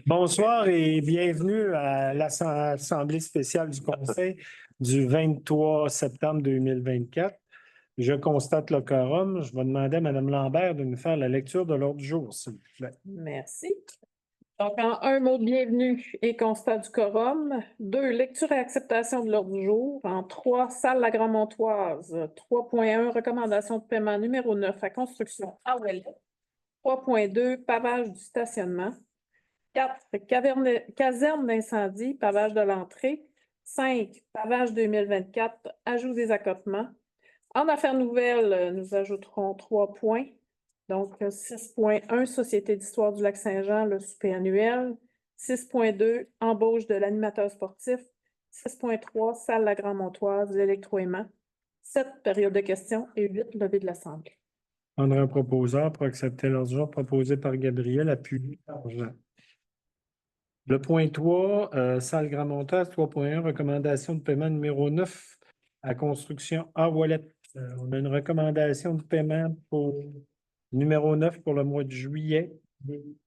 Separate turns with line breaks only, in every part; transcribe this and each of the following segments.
Bonsoir et bienvenue à l'Assemblée spéciale du Conseil du 23 septembre 2024. Je constate le quorum. Je vais demander à Mme Lambert de nous faire la lecture de l'ordre du jour, s'il vous plaît.
Merci. Donc, en un mot de bienvenue et constat du quorum. 2, lecture et acceptation de l'ordre du jour. En 3, salle La Grand-Montoise. 3.1, recommandation de paiement numéro 9 à construction à Ouellet. 3.2, pavage du stationnement. 4, caserne d'incendie, pavage de l'entrée. 5, pavage 2024, ajout des accotements. En affaires nouvelles, nous ajouterons 3 points. Donc, 6.1, Société d'histoire du Lac-Saint-Jean, le souper annuel. 6.2, embauche de l'animateur sportif. 6.3, salle La Grand-Montoise, l'électroaimant. 7, période de questions et 8, levée de l'Assemblée.
Prendre un proposeur pour accepter l'ordre du jour proposé par Gabriel, appuyé par Jean. Le point 3, salle Grand-Montoise, 3.1, recommandation de paiement numéro 9 à construction à Ouellet. On a une recommandation de paiement pour numéro 9 pour le mois de juillet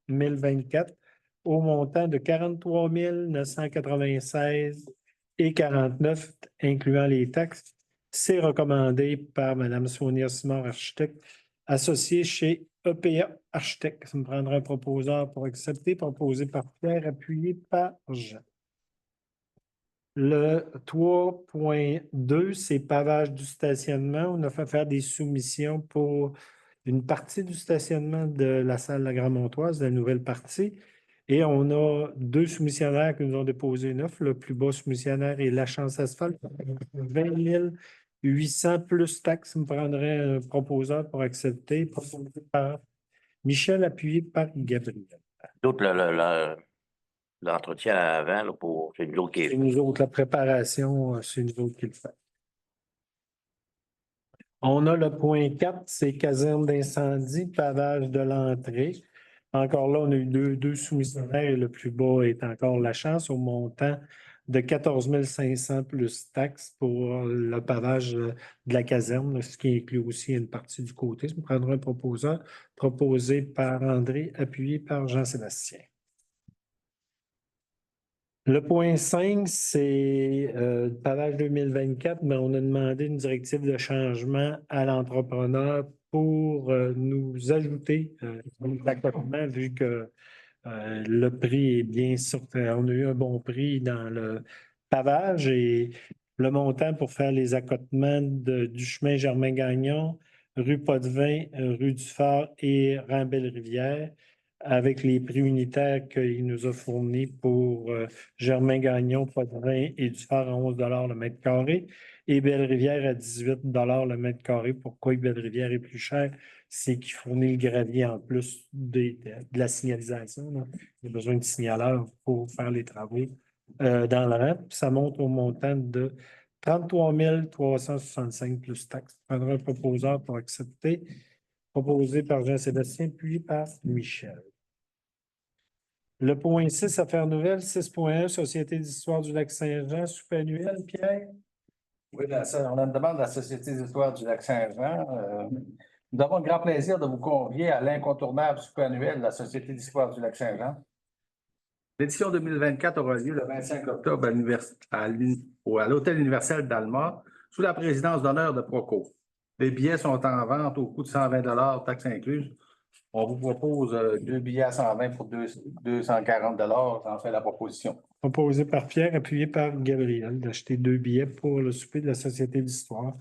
2024 au montant de 43 996 et 49, incluant les taxes. C'est recommandé par Mme Sonia Simard, architecte, associée chez EPA Architecte. Ça me prendra un proposeur pour accepter, proposé par Pierre, appuyé par Jean. Le 3.2, c'est pavage du stationnement. On a fait faire des soumissions pour une partie du stationnement de la salle La Grand-Montoise, la nouvelle partie. Et on a 2 soumissionnaires qui nous ont déposé une offre. Le plus bas soumissionnaire est La Chance Asphalte, 20 800 plus taxes. Ça me prendrait un proposeur pour accepter, proposé par Michel, appuyé par Gabriel.
D'autres, l'entretien avant, là, c'est nous autres qui
C'est nous autres, la préparation, c'est nous autres qui le fait. On a le point 4, c'est caserne d'incendie, pavage de l'entrée. Encore là, on a eu deux soumissionnaires et le plus bas est encore La Chance au montant de 14 500 plus taxes pour le pavage de la caserne, ce qui inclut aussi une partie du côté. Je me prendrai un proposeur proposé par André, appuyé par Jean-Sébastien. Le point 5, c'est le pavage 2024, mais on a demandé une directive de changement à l'entrepreneur pour nous ajouter l'accotement vu que le prix est bien sorti. On a eu un bon prix dans le pavage et le montant pour faire les accotements du chemin Germain-Gagnon, rue Potvin, rue du Phare et Rambelle-Rivière, avec les prix unitaires qu'il nous a fournis pour Germain-Gagnon, Potvin et du Phare à 11 le mètre carré et Belle-Rivière à 18 le mètre carré. Pourquoi Belle-Rivière est plus cher? C'est qu'il fournit le gravier en plus de la signalisation. Là. Il y a besoin de signaleurs pour faire les travaux dans le rang. Ça monte au montant de 33 365 plus taxes. Je prendrai un proposeur pour accepter, proposé par Jean-Sébastien, puis par Michel. Le point 6, affaires nouvelles, 6.1, Société d'histoire du Lac-Saint-Jean, souper annuel, Pierre?
Oui, on a une demande de la Société d'histoire du Lac-Saint-Jean. Nous avons le grand plaisir de vous convier à l'incontournable souper annuel de la Société d'histoire du Lac-Saint-Jean. L'édition 2024 aura lieu le 25 octobre à l'Hôtel universel d'Alma, sous la présidence d'honneur de Proco. Les billets sont en vente au coût de 120 taxes incluses. On vous propose 2 billets à 120 pour 240 j'en fais la proposition.
Proposé par Pierre, appuyé par Gabriel, d'acheter 2 billets pour le souper de la Société d'histoire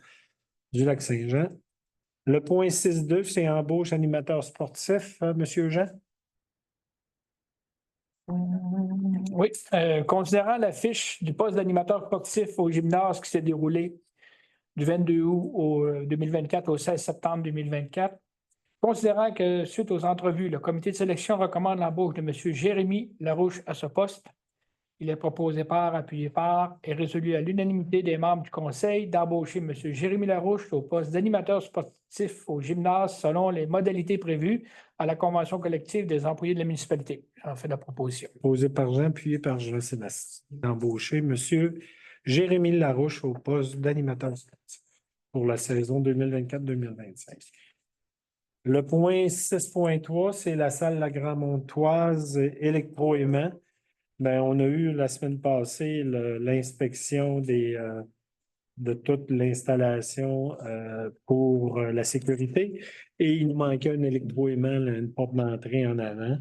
du Lac-Saint-Jean. Le point 6.2, c'est embauche animateur sportif, Monsieur Jean?
Oui, considérant la fiche du poste d'animateur sportif au gymnase qui s'est déroulé du 22 août 2024 au 16 septembre 2024, considérant que suite aux entrevues, le comité de sélection recommande l'embauche de M. Jérémy Larouche à ce poste, il est proposé par, appuyé par et résolu à l'unanimité des membres du conseil d'embaucher M. Jérémy Larouche au poste d'animateur sportif au gymnase selon les modalités prévues à la convention collective des employés de la municipalité. J'en fais la proposition.
Proposé par Jean, appuyé par Jean-Sébastien. D'embaucher M. Jérémy Larouche au poste d'animateur sportif pour la saison 2024-2025. Le point 6.3, c'est la salle La Grand-Montoise électroaimant. Ben, on a eu la semaine passée l'inspection de toute l'installation pour la sécurité et il nous manquait un électroaimant, là, une porte d'entrée en avant.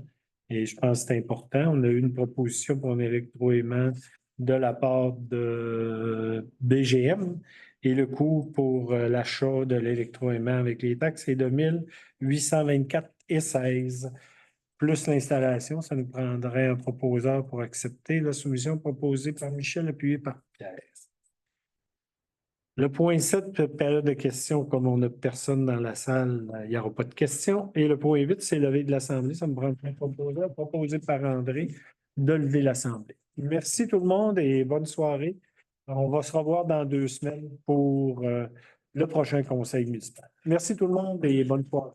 Et je pense que c'est important. On a eu une proposition pour un électroaimant de la part de BGM et le coût pour l'achat de l'électroaimant avec les taxes est de 1 824,16 plus l'installation. Ça nous prendrait un proposeur pour accepter la soumission proposée par Michel, appuyée par Pierre. Le point 7, période de questions, comme on n'a personne dans la salle, il n'y aura pas de questions. Et le point 8, c'est lever de l'Assemblée. Ça me prend un proposeur proposé par André de lever l'Assemblée. Merci tout le monde et bonne soirée. On va se revoir dans 2 semaines pour le prochain conseil municipal. Merci tout le monde et bonne soirée.